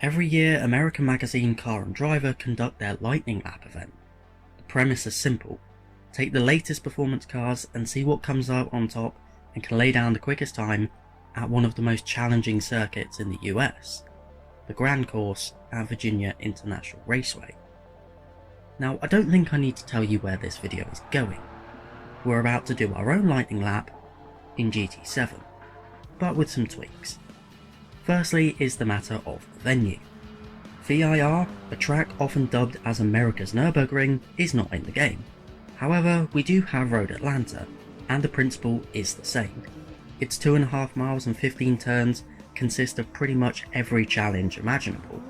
Every year, American magazine Car and Driver conduct their Lightning Lap event. The premise is simple: take the latest performance cars and see what comes out on top and can lay down the quickest time at one of the most challenging circuits in the US, the Grand Course at Virginia International Raceway. Now, I don't think I need to tell you where this video is going. We're about to do our own Lightning Lap in GT7, but with some tweaks. Firstly is the matter of the venue. VIR, a track often dubbed as America's Nürburgring, is not in the game. However, we do have Road Atlanta, and the principle is the same. Its 2.5 miles and 15 turns consist of pretty much every challenge imaginable: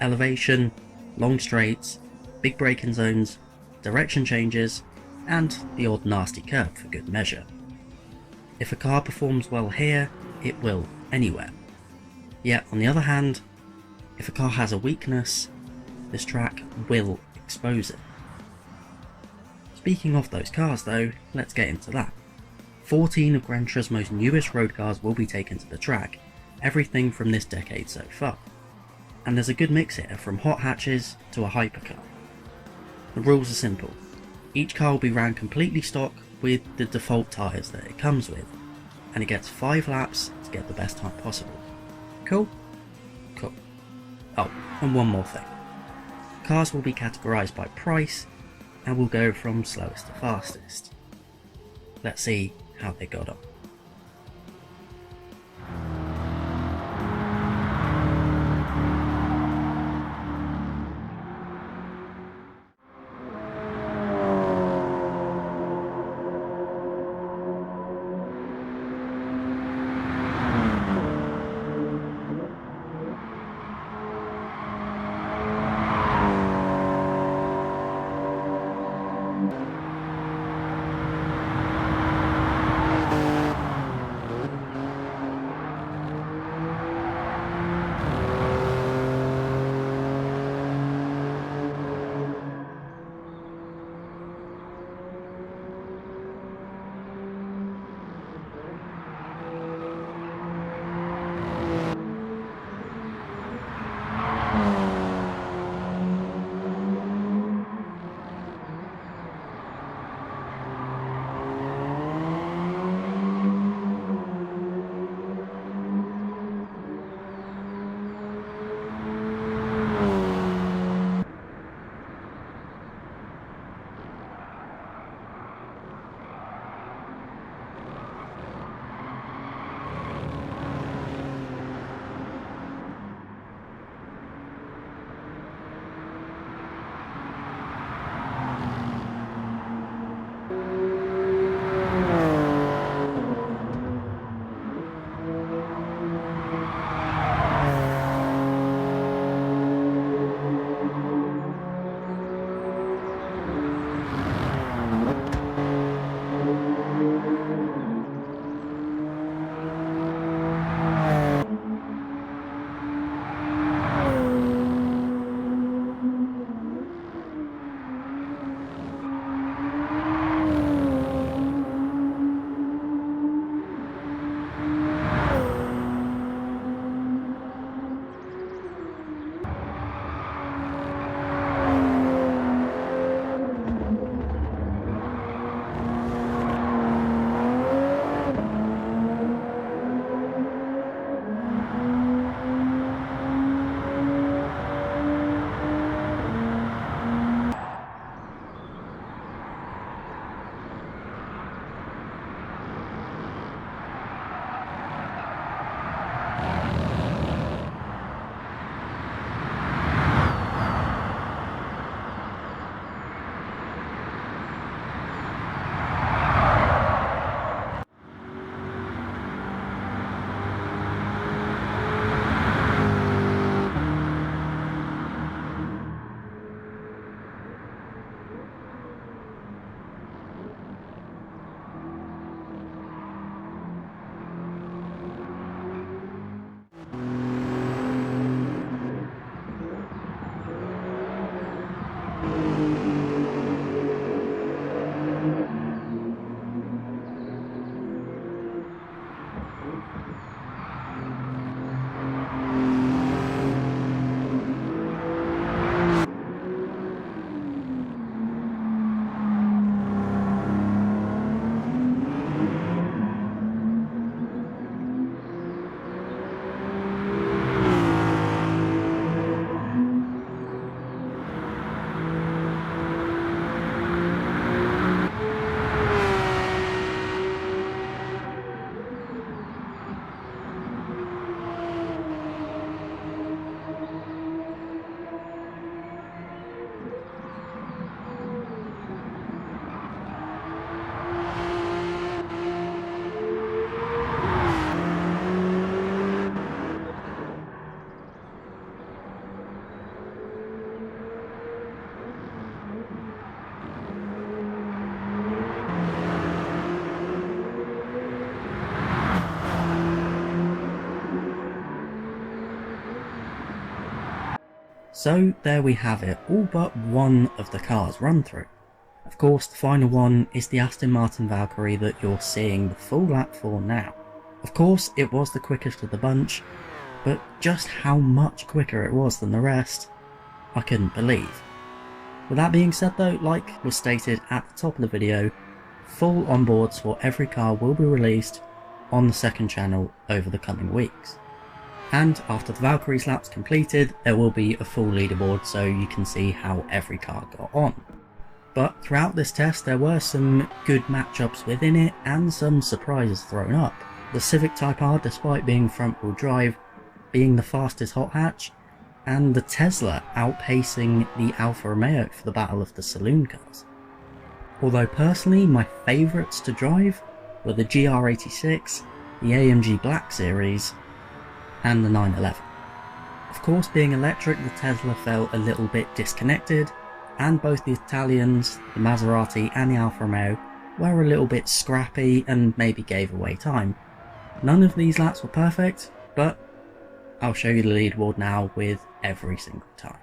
elevation, long straights, big braking zones, direction changes, and the odd nasty curb for good measure. If a car performs well here, it will anywhere. Yet on the other hand, if a car has a weakness, this track will expose it. Speaking of those cars though, let's get into that. 14 of Gran Turismo's newest road cars will be taken to the track, everything from this decade so far. And there's a good mix here, from hot hatches to a hypercar. The rules are simple: each car will be ran completely stock with the default tyres that it comes with, and it gets 5 laps to get the best time possible. Cool? Cool. Oh, and one more thing. Cars will be categorised by price, and will go from slowest to fastest. Let's see how they got on. So there we have it, all but one of the cars run through. Of course, the final one is the Aston Martin Valkyrie that you're seeing the full lap for now. Of course, it was the quickest of the bunch, but just how much quicker it was than the rest, I couldn't believe. With that being said though, like was stated at the top of the video, full onboards for every car will be released on the second channel over the coming weeks. And after the Valkyrie's lap's completed, there will be a full leaderboard so you can see how every car got on. But throughout this test there were some good matchups within it and some surprises thrown up. The Civic Type R, despite being front wheel drive, being the fastest hot hatch, and the Tesla outpacing the Alfa Romeo for the battle of the saloon cars. Although personally my favourites to drive were the GR86, the AMG Black Series, and the 911. Of course, being electric, the Tesla felt a little bit disconnected, and both the Italians, the Maserati and the Alfa Romeo were a little bit scrappy and maybe gave away time. None of these laps were perfect, but I'll show you the leaderboard now with every single time.